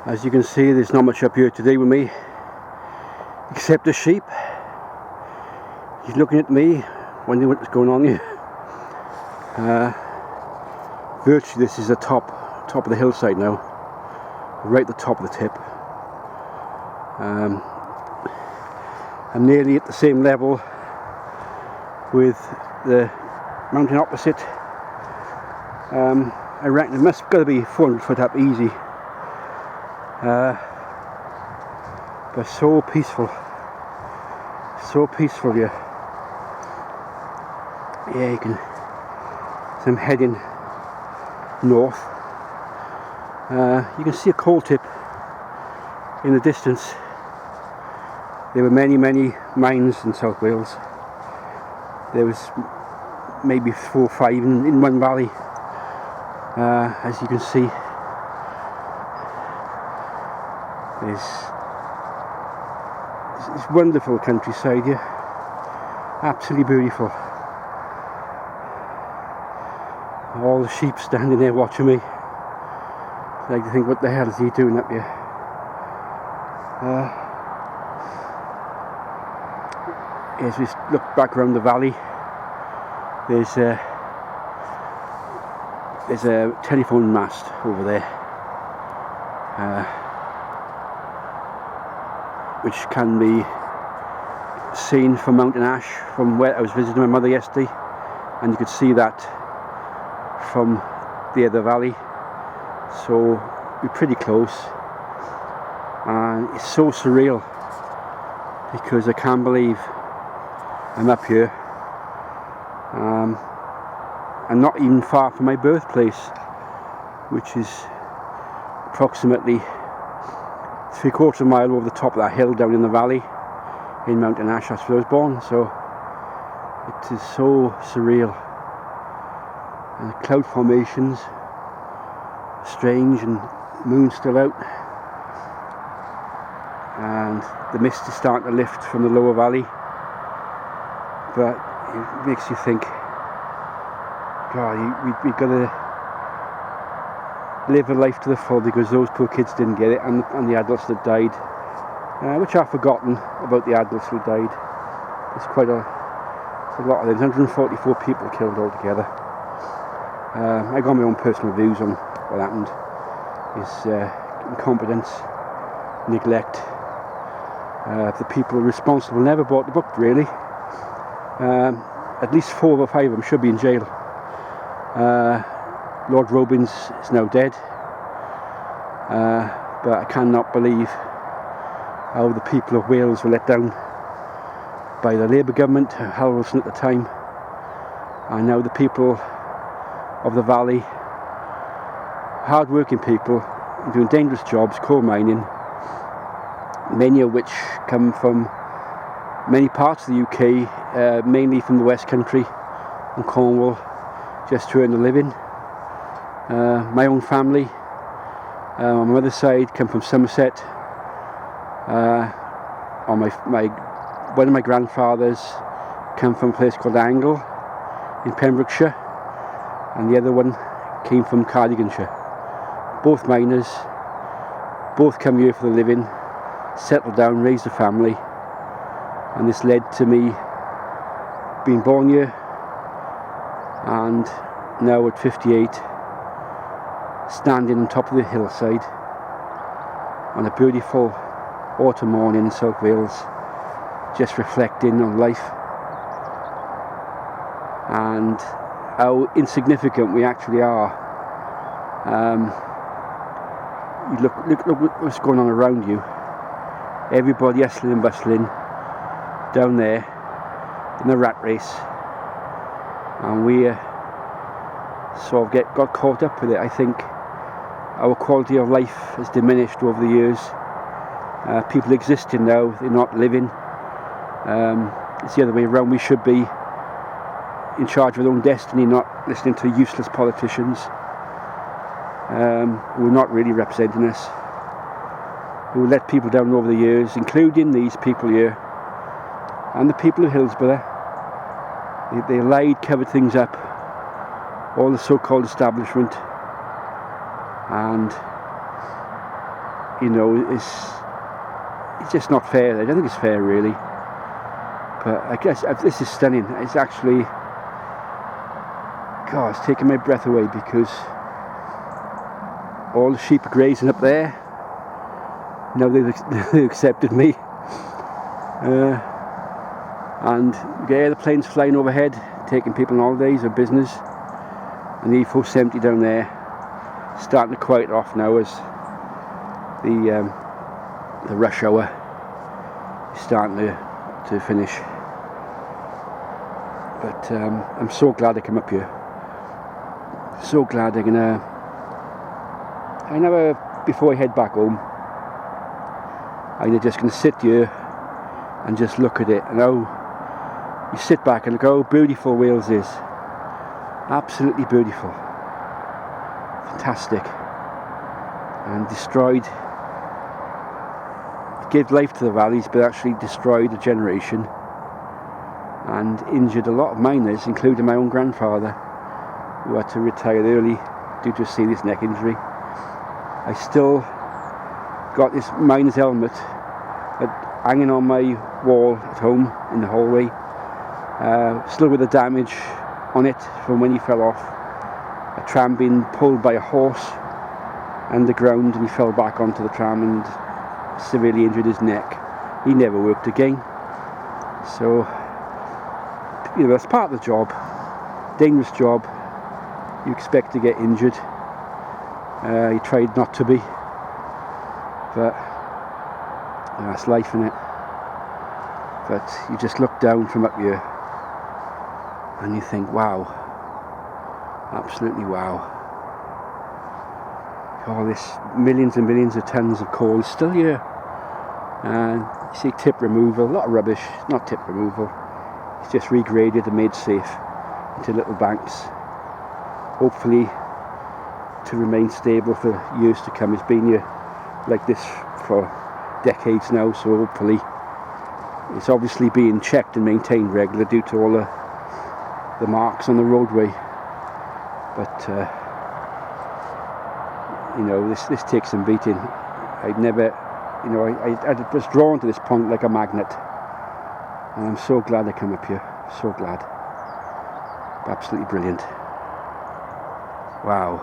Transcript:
As you can see, there's not much up here today with me except the sheep. He's looking at me, wondering what's going on here. Virtually this is the top of the hillside now, right at the top of the tip. I'm nearly at the same level with the mountain opposite. I reckon it must got to be 400 foot up easy. But so peaceful here. Yeah, you can. So I'm heading north. You can see a coal tip in the distance. There were many mines in South Wales. There was maybe 4 or 5 in one valley. As you can see, there's this wonderful countryside here, absolutely beautiful. All the sheep standing there watching me. I like to think, what the hell is he doing up here? As we look back around the valley, there's a telephone mast over there, which can be seen from Mountain Ash, from where I was visiting my mother yesterday, and you could see that from the other valley, so we're pretty close. And it's so surreal because I can't believe I'm up here. I'm not even far from my birthplace, which is approximately 3/4 mile over the top of that hill down in the valley in Mountain Ash. That's where I was born, so it is so surreal. And the cloud formations, strange, and the moon's still out, and the mist is starting to lift from the lower valley, but it makes you think, God, we've got to live a life to the full, because those poor kids didn't get it, and the adults that died, which I've forgotten about the adults who died. It's quite a lot of them. 144 people killed altogether. I got my own personal views on what happened. Is incompetence, neglect. The people responsible never bought the book, really. At least 4 or 5 of them should be in jail. Lord Robins is now dead, but I cannot believe how the people of Wales were let down by the Labour government, Hal Wilson at the time, and now the people of the valley, hard-working people doing dangerous jobs, coal mining, many of which come from many parts of the UK, mainly from the West Country and Cornwall, just to earn a living. My own family, on my mother's side, come from Somerset. On one of my grandfathers come from a place called Angle in Pembrokeshire, and the other one came from Cardiganshire. Both miners, both come here for the living, settle down, raise a family, and this led to me being born here, and now at 58, standing on top of the hillside on a beautiful autumn morning in South Wales, just reflecting on life and how insignificant we actually are. You look what's going on around you. Everybody hustling and bustling down there in the rat race, and we sort of got caught up with it. I think our quality of life has diminished over the years. People existing now, they're not living. It's the other way around. We should be in charge of our own destiny, not listening to useless politicians who are not really representing us, who let people down over the years, including these people here and the people of Hillsborough. They lied, covered things up, all the so-called establishment, and you know, it's just not fair. I don't think it's fair really. But I guess this is stunning. It's actually, God, it's taking my breath away, because all the sheep are grazing up there. Now they've accepted me. And you get airplanes flying overhead, taking people on holidays or business. And the E470 down there, starting to quiet off now as the rush hour is starting to finish. But I'm so glad I come up here. So glad I'm gonna. I never, before I head back home, I'm just gonna sit here and just look at it. And you sit back and look how beautiful Wales is. Absolutely beautiful. Fantastic. And destroyed. It gave life to the valleys, but actually destroyed a generation. And injured a lot of miners, including my own grandfather, who had to retire early due to a serious neck injury. I still got this miner's helmet hanging on my wall at home in the hallway, still with the damage on it from when he fell off. A tram being pulled by a horse underground, and he fell back onto the tram and severely injured his neck. He never worked again. So, you know, that's part of the job. Dangerous job. You expect to get injured. He tried not to be, but that's life, innit? But you just look down from up here and you think, wow, absolutely wow. All this millions and millions of tons of coal is still here. And you see tip removal, a lot of rubbish, not tip removal. It's just regraded and made safe into little banks. Hopefully to remain stable for years to come. It's been here like this for decades now, so hopefully it's obviously being checked and maintained regularly due to all the marks on the roadway. But you know, this takes some beating. I'd never, you know, I was drawn to this point like a magnet, and I'm so glad I come up here. So glad. Absolutely brilliant. Wow.